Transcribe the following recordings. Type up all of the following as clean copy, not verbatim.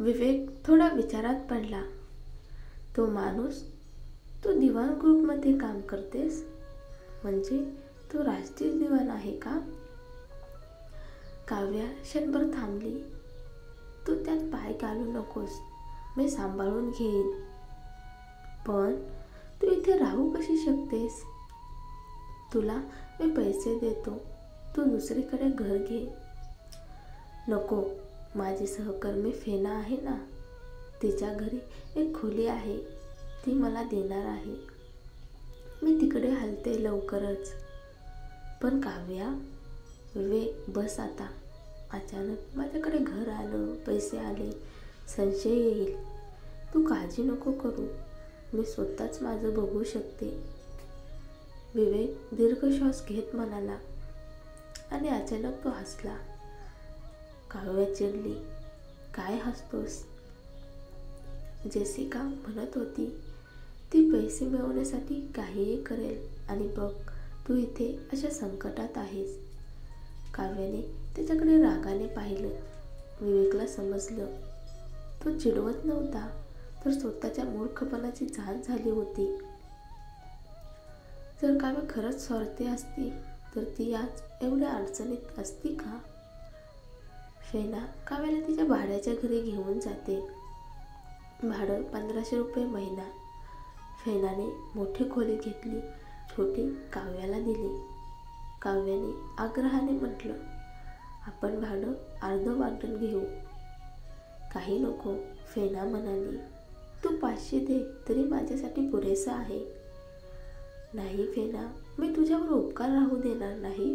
विवेक थोडा विचारात पडला. तो माणूस, तू दिवाण ग्रुपमध्ये काम करतेस म्हणजे तो राजदीप दिवाण आहे का? काव्या क्षणभर थांबली. तू त्यात पाय घालू नकोस, मी सांभाळून घेईन. पण तू इथे राहू कशी शकतेस? तुला मी पैसे देतो, तू दुसरीकडे घर घे. नको, माझी सहकर्मी फेना आहे ना, तिच्या घरी एक खोली आहे, ती मला देणार आहे. मी तिकडे हलते लवकरच. पण काव्या, विवेक बस आता. अचानक माझ्याकडे घर आलं, पैसे आले, संशय येईल. तू काळजी नको करू, मी स्वतःच माझं बघू शकते. विवेक दीर्घ श्वास घेत म्हणाला आणि अचानक तो हसला. काव्या चिडली. काय हसतोस? जेसिका म्हणत होती ती पैसे मिळवण्यासाठी काहीही करेल आणि बघ तू इथे अशा संकटात आहेस. काव्याने त्याच्याकडे रागाने पाहिलं. विवेकला समजलं तो चिडवत नव्हता, तर स्वतःच्या मूर्खपणाची जाण झाली होती. जर काव्य खरंच स्वार्थी असती तर ती आज एवढ्या अडचणीत असती का? फेना काव्याला तिच्या भाड्याच्या घरी घेऊन जाते. भाडं 1500 रुपये महिना. फेनाने मोठी खोली घेतली, छोटी काव्याला दिली. काव्याने आग्रहाने म्हटलं, आपण भाडं अर्धं वाटून घेऊ. काही नको, फेना म्हणाली. तू 500 दे तरी माझ्यासाठी पुरेसं आहे. नाही फेना, मी तुझ्यावर उपकार राहू देणार नाही.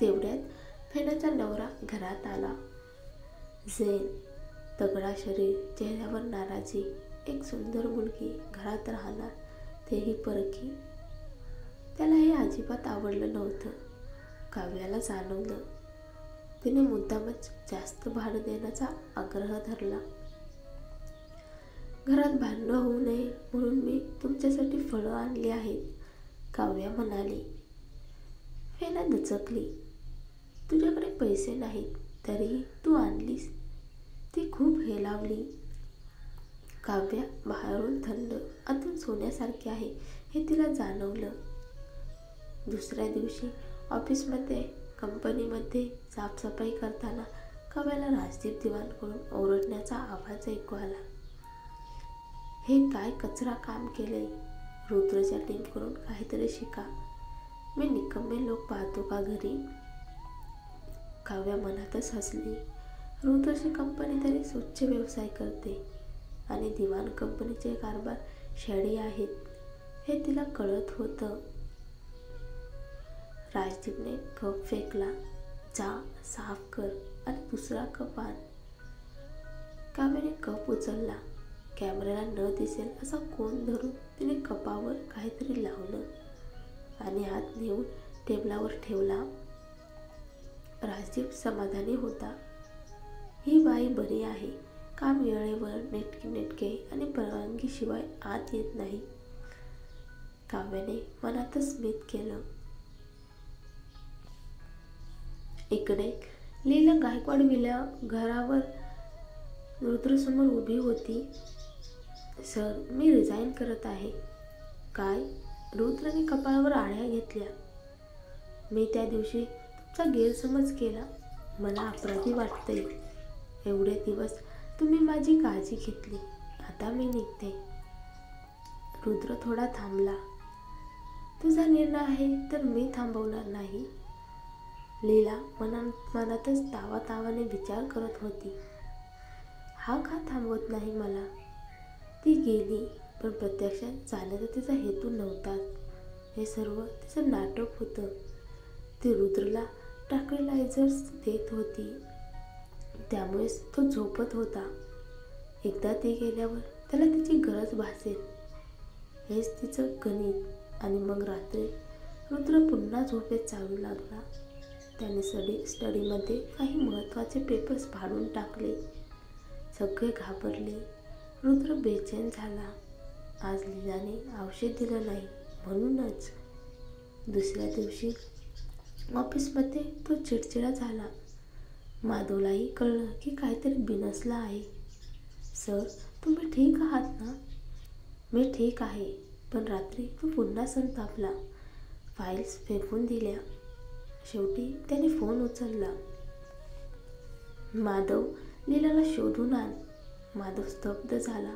तेवढ्यात फेनाचा नवरा घरात आला. झेन, तगडा शरीर, चेहऱ्यावर नाराजी, एक सुंदर मुलगी घरात राहणार, तेही परकी. त्याला हे अजिबात आवडलं नव्हतं. काव्याला जाणवलं. तिने मुद्दामच जास्त भाडं देण्याचा आग्रह धरला. घरात भांडणं होऊ नये म्हणून मी तुमच्यासाठी फळं आणली आहेत, काव्या म्हणाली. फेना दचकली. तुझ्याकडे पैसे नाहीत तरीही तू आणलीस, ती खूप हेलावली. काव्या बाहेरून थंड, आतून सोन्यासारखी आहे हे तिला जाणवलं. दुसऱ्या दिवशी ऑफिसमध्ये, कंपनीमध्ये साफसफाई करताना काव्याला राजदीप दिवाणकडून ओरडण्याचा आवाज ऐकू आला. हे काय कचरा काम केलंय, रुद्रच्या टीमकडून काहीतरी शिका. मी निकम्मे लोक पाहतो का घरी? काव्या मनातच हसली. रुद्रची कंपनी तरी स्वच्छ व्यवसाय करते आणि दिवाण कंपनीचे कारभार शॅडी आहेत हे तिला कळत होतं. राजदीपने कप फेकला. जा, साफ कर आणि दुसरा कप आण. काव्याने कप उचलला. कॅमेऱ्याला न दिसेल असा कोन धरून तिने कपावर काहीतरी लावलं आणि हात नेऊन टेबलावर ठेवला. राजदीप समाधानी होता. ही बाई बरी आहे, काम वेळेवर, नेटके आणि परवानगीशिवाय आत येत नाही. काव्याने मनातच स्मित केलं. इकडे लीला गायकवाड विल्या घरावर रुद्रसमोर उभी होती. सर, मी रिझाईन करत आहे. काय? रुद्रने कपाळावर आळ्या घेतल्या. मी त्या दिवशी तुमचा गैरसमज केला, मला अपराधी वाटतंय. एवढे दिवस तुम्ही माझी काळजी घेतली, आता मी निघते. रुद्र थोडा थांबला. तुझा निर्णय आहे तर मी थांबवणार नाही. लीला मनातच तावातावाने विचार करत होती. हा का थांबवत नाही मला? ती गेली, पण प्रत्यक्षात जाण्याचा तिचा हेतू नव्हताच. हे सर्व तिचं नाटक होतं. ती रुद्रला ट्रँक्विलायझर्स देत होती, त्यामुळेच तो झोपत होता. एकदा ती गेल्यावर त्याला तिची गरज भासेल, हेच तिचं गणित. आणि मग रात्री रुद्र पुन्हा झोपेत चालू लागला. त्याने स्टडीमध्ये काही महत्त्वाचे पेपर्स फाडून टाकले. सगळे घाबरले. रुद्र बेचैन झाला. आज लीलाने औषध दिलं नाही म्हणूनच. दुसऱ्या दिवशी ऑफिसमध्ये तो चिडचिडा झाला. माधवलाही कळलं की काहीतरी बिनसलं आहे. सर, तुम्ही ठीक आहात ना? मी ठीक आहे, पण रात्री तू पुन्हा संतापला, फाईल्स फेकून दिल्या. शेवटी त्याने फोन उचलला. माधव, लीलाला शोधून आण. माधव स्तब्ध झाला.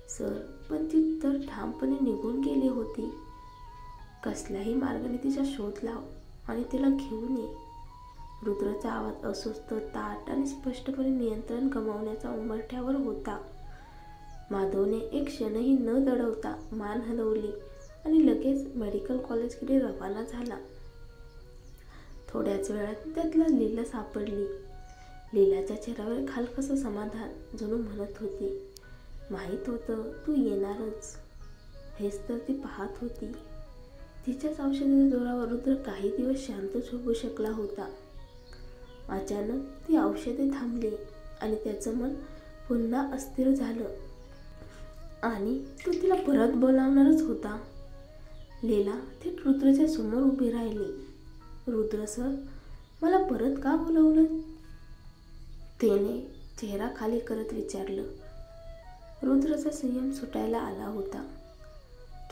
सर, पण ती तर ठामपणे निघून गेली होती. कसल्याही मार्गाने तिचा शोध लाव आणि तिला घेऊन ये. रुद्रचा आवाज अस्वस्थ, ताठ आणि स्पष्टपणे नियंत्रण गमावण्याचा उंबरठ्यावर होता. माधवने एक क्षणही न दडवता मान हलवली आणि लगेच मेडिकल कॉलेजकडे रवाना झाला. थोड्याच वेळात त्यातला लीला सापडली. लीलाच्या चेहऱ्यावर खालकसं समाधान, जणू म्हणत होती, माहीत होतं तू येणारच. हेच तर ती पाहत होती. तिच्याच औषधाच्या जोरावर रुद्र काही दिवस शांत झोपू शकला होता. अचानक ती औषधे थांबली आणि त्याचं मन पुन्हा अस्थिर झालं. आणि तो तिला परत बोलावणारच होता. लीला थेट रुद्रच्या समोर उभी राहिली. रुद्र सर, मला परत का बोलावलं? तिने चेहरा खाली करत विचारलं. रुद्रचा संयम सुटायला आला होता.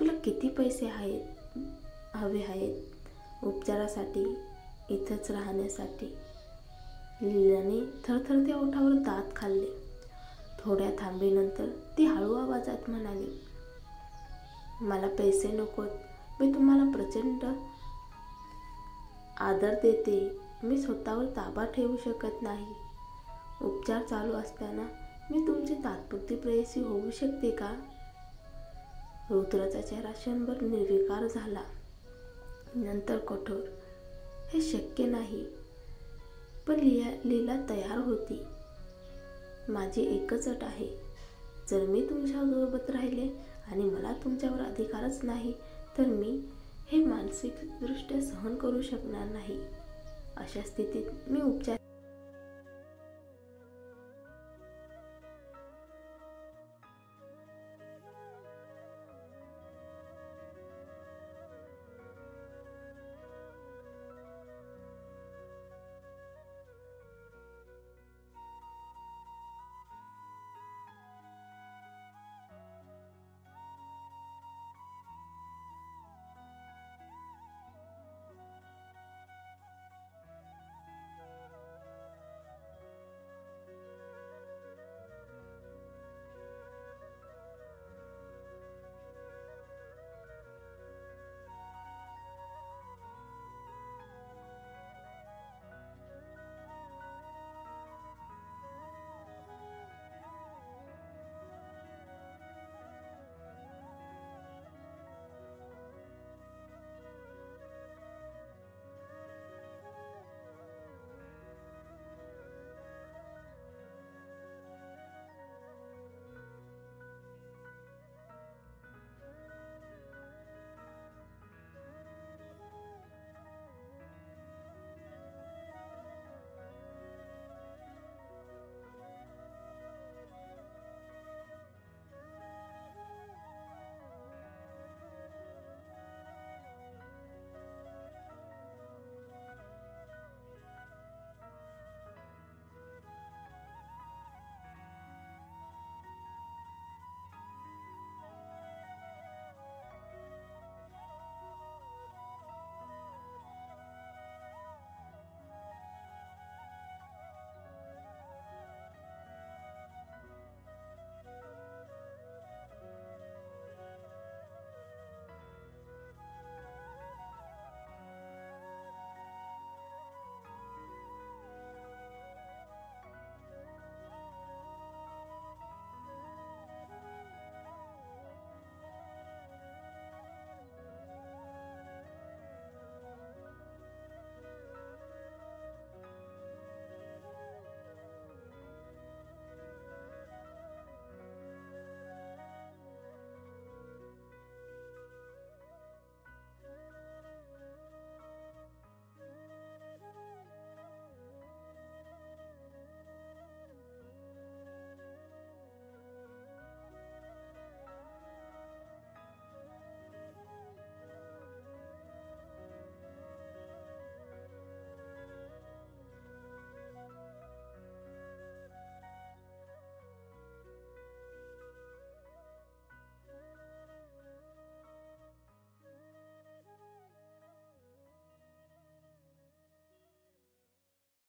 तुला किती पैसे हवे आहेत उपचारासाठी, इथंच राहण्यासाठी? लीलाने थरथरत्या ओठावर दात खाल्ले. थोड्या थांबीनंतर ती हळू आवाजात म्हणाली, मला पैसे नकोत. मी तुम्हाला प्रचंड आदर देते. मी स्वतःवर ताबा ठेवू शकत नाही. उपचार चालू असताना मी तुमची तात्पुरती प्रेयसी होऊ शकते का? रुद्राचा चेहरा क्षणभर निर्विकार झाला. नंतर कठोर, हे शक्य नाही. पण लीला तयार होती. माझी एकच अट आहे. जर मी तुमच्यासोबत राहिले आणि मला तुमच्यावर अधिकारच नाही, तर मी हे मानसिकदृष्ट्या सहन करू शकणार नाही. अशा स्थितीत मी उपचार